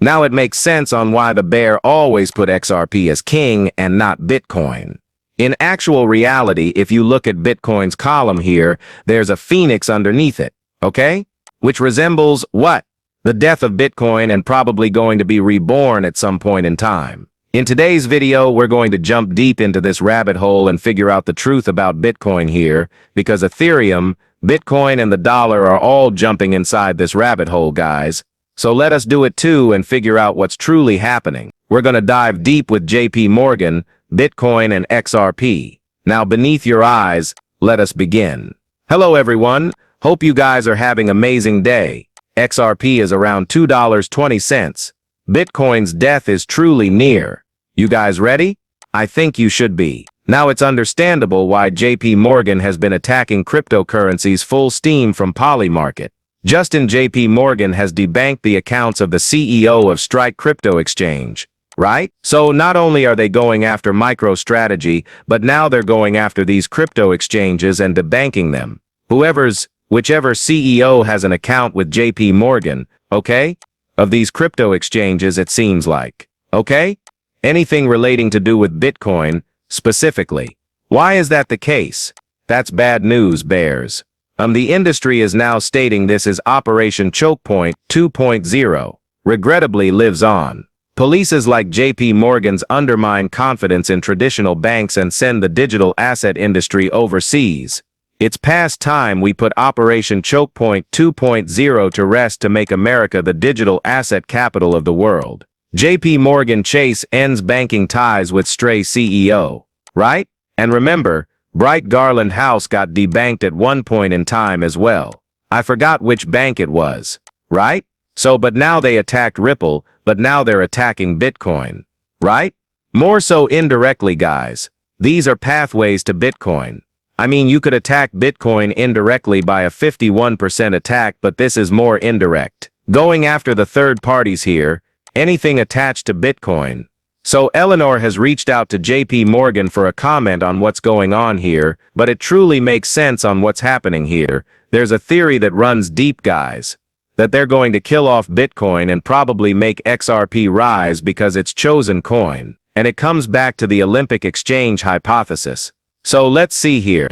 Now it makes sense on why the bear always put XRP as king and not Bitcoin. In actual reality, if you look at Bitcoin's column here, there's a phoenix underneath it, okay? Which resembles what? The death of Bitcoin and probably going to be reborn at some point in time. In today's video, we're going to jump deep into this rabbit hole and figure out the truth about Bitcoin here, because Ethereum, Bitcoin, and the dollar are all jumping inside this rabbit hole, guys. So let us do it too and figure out what's truly happening. We're going to dive deep with JP Morgan, Bitcoin, and XRP. Now, beneath your eyes, let us begin. Hello, everyone. Hope you guys are having an amazing day. XRP is around $2.20. Bitcoin's death is truly near. You guys ready? I think you should be. Now it's understandable why JP Morgan has been attacking cryptocurrencies full steam from Polymarket. Justin JP Morgan has debanked the accounts of the CEO of Strike Crypto Exchange, right? So not only are they going after MicroStrategy, but now they're going after these crypto exchanges and debanking them. Whichever CEO has an account with JP Morgan, okay? Of these crypto exchanges, it seems like, okay? Anything relating to do with Bitcoin, specifically. Why is that the case? That's bad news, bears. The industry is now stating this is Operation Choke Point 2.0, regrettably lives on. Polices like JP Morgan's undermine confidence in traditional banks and send the digital asset industry overseas. It's past time we put Operation Choke Point 2.0 to rest to make America the digital asset capital of the world. JP Morgan Chase ends banking ties with stray CEO, right? And remember, Bright Garlinghouse got debanked at one point in time as well. I forgot which bank it was, right? But now they attacked Ripple, but now they're attacking Bitcoin, right? More so indirectly, guys. These are pathways to Bitcoin. I mean, you could attack Bitcoin indirectly by a 51% attack, but this is more indirect. Going after the third parties here, anything attached to Bitcoin. So Eleanor has reached out to JP Morgan for a comment on what's going on here, but it truly makes sense on what's happening here. There's a theory that runs deep, guys, that they're going to kill off Bitcoin and probably make XRP rise because it's chosen coin. And it comes back to the Olympic exchange hypothesis. So let's see here.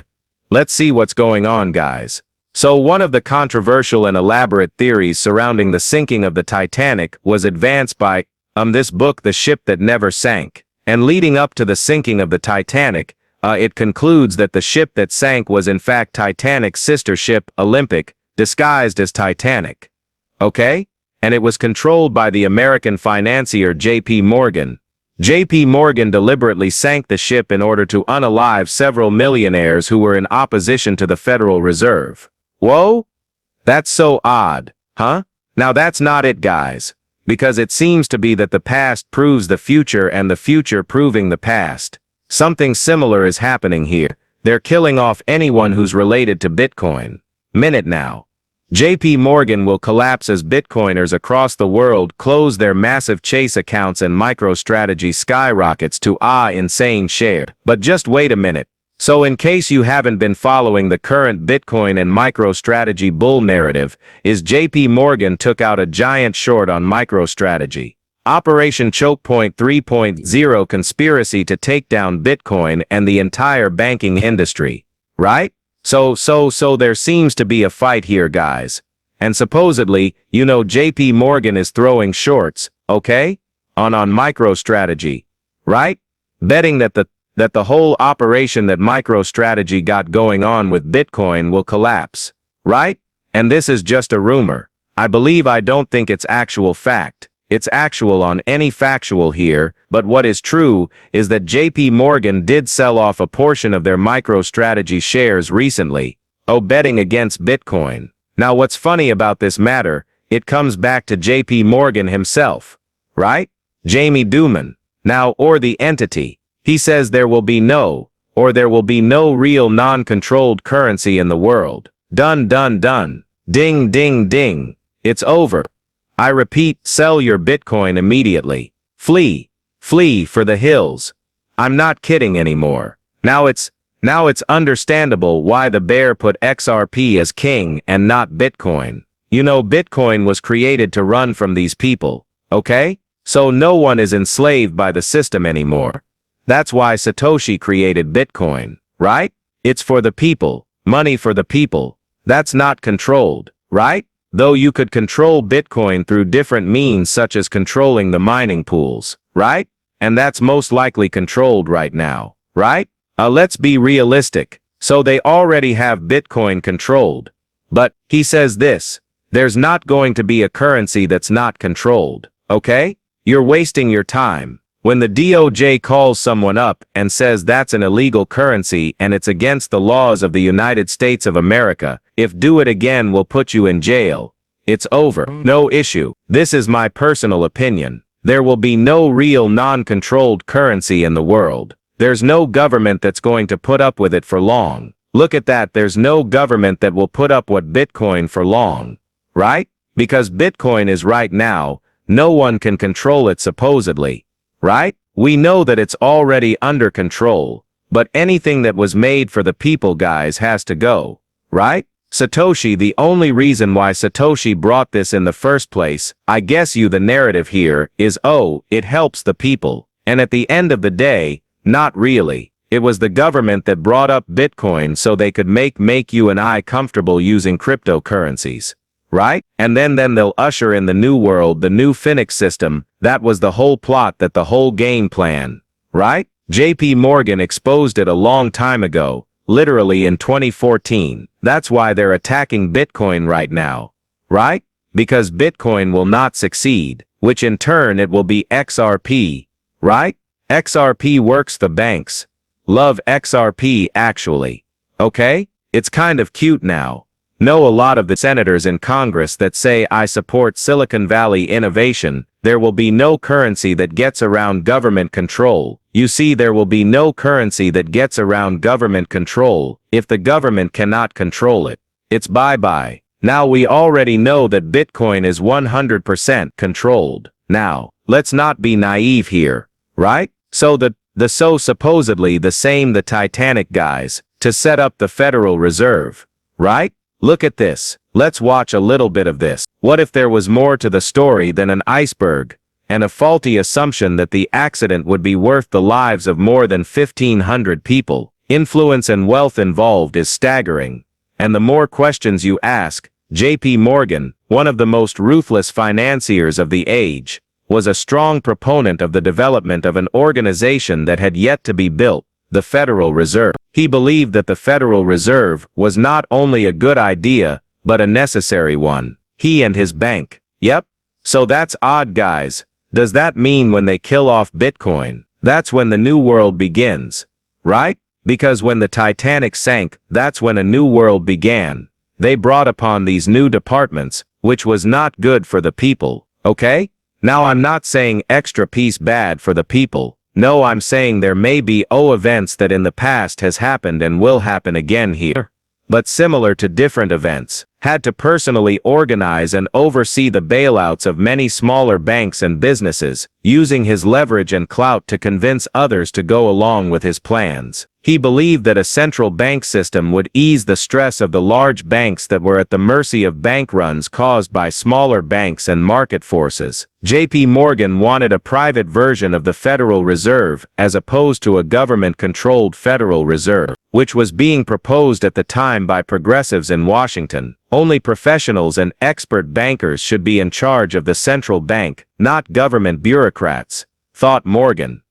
Let's see what's going on, guys. So one of the controversial and elaborate theories surrounding the sinking of the Titanic was advanced by this book, The Ship That Never Sank. And leading up to the sinking of the Titanic, it concludes that the ship that sank was in fact Titanic's sister ship, Olympic, disguised as Titanic. Okay? And it was controlled by the American financier JP Morgan. JP Morgan deliberately sank the ship in order to unalive several millionaires who were in opposition to the Federal Reserve. Whoa? That's so odd, huh? Now that's not it, guys. Because it seems to be that the past proves the future and the future proving the past. Something similar is happening here. They're killing off anyone who's related to Bitcoin. Minute now. JP Morgan will collapse as Bitcoiners across the world close their massive Chase accounts and MicroStrategy skyrockets to insane share. But just wait a minute. So in case you haven't been following the current Bitcoin and MicroStrategy bull narrative, is JP Morgan took out a giant short on MicroStrategy. Operation Choke Point 3.0 conspiracy to take down Bitcoin and the entire banking industry. Right? So there seems to be a fight here, guys. And supposedly, JP Morgan is throwing shorts, okay? On MicroStrategy. Right? Betting that the whole operation that MicroStrategy got going on with Bitcoin will collapse. Right? And this is just a rumor. I don't think it's actual fact. It's actual on any factual here, but what is true is that JP Morgan did sell off a portion of their MicroStrategy shares recently, betting against Bitcoin. Now what's funny about this matter, it comes back to JP Morgan himself, right? Jamie Dimon. Now, or the entity. He says there will be no real non-controlled currency in the world. Done. Ding, ding, ding. It's over. I repeat, sell your Bitcoin immediately. Flee for the hills. I'm not kidding anymore. Now it's understandable why the bear put XRP as king and not Bitcoin. Bitcoin was created to run from these people, okay? So no one is enslaved by the system anymore. That's why Satoshi created Bitcoin, right? It's for the people, money for the people. That's not controlled, right? Though you could control Bitcoin through different means such as controlling the mining pools, right? And that's most likely controlled right now, right? Let's be realistic. So they already have Bitcoin controlled. But, he says this, there's not going to be a currency that's not controlled, okay? You're wasting your time. When the DOJ calls someone up and says that's an illegal currency and it's against the laws of the United States of America, if do it again will put you in jail. It's over. No issue. This is my personal opinion. There will be no real non-controlled currency in the world. There's no government that's going to put up with it for long. Look at that, there's no government that will put up with Bitcoin for long. Right? Because Bitcoin is right now, no one can control it supposedly. Right? We know that it's already under control, but anything that was made for the people, guys, has to go. Right? Satoshi, the only reason why Satoshi brought this in the first place, I guess the narrative here is, oh, it helps the people. And at the end of the day, not really. It was the government that brought up Bitcoin so they could make you and I comfortable using cryptocurrencies. Right? And then they'll usher in the new world, the new Phoenix system. That was the whole plot, that the whole game plan. Right? JP Morgan exposed it a long time ago, literally in 2014. That's why they're attacking Bitcoin right now. Right? Because Bitcoin will not succeed, which in turn it will be XRP. Right? XRP works, the banks love XRP actually. Okay? It's kind of cute now. Know a lot of the senators in Congress that say I support Silicon Valley innovation. There will be no currency that gets around government control. You see, there will be no currency that gets around government control if the government cannot control it. It's bye-bye. Now we already know that Bitcoin is 100% controlled. Now, let's not be naive here, right? So supposedly the Titanic guys to set up the Federal Reserve, right? Look at this. Let's watch a little bit of this. What if there was more to the story than an iceberg, and a faulty assumption that the accident would be worth the lives of more than 1,500 people? Influence and wealth involved is staggering. And the more questions you ask, JP Morgan, one of the most ruthless financiers of the age, was a strong proponent of the development of an organization that had yet to be built, the Federal Reserve. He believed that the Federal Reserve was not only a good idea, but a necessary one. He and his bank. Yep. So that's odd, guys. Does that mean when they kill off Bitcoin, that's when the new world begins? Right? Because when the Titanic sank, that's when a new world began. They brought upon these new departments, which was not good for the people, okay? Now I'm not saying extra piece bad for the people. No, I'm saying there may be events that in the past has happened and will happen again here. But similar to different events, had to personally organize and oversee the bailouts of many smaller banks and businesses, using his leverage and clout to convince others to go along with his plans. He believed that a central bank system would ease the stress of the large banks that were at the mercy of bank runs caused by smaller banks and market forces. JP Morgan wanted a private version of the Federal Reserve as opposed to a government-controlled Federal Reserve, which was being proposed at the time by progressives in Washington. Only professionals and expert bankers should be in charge of the central bank, not government bureaucrats, thought Morgan.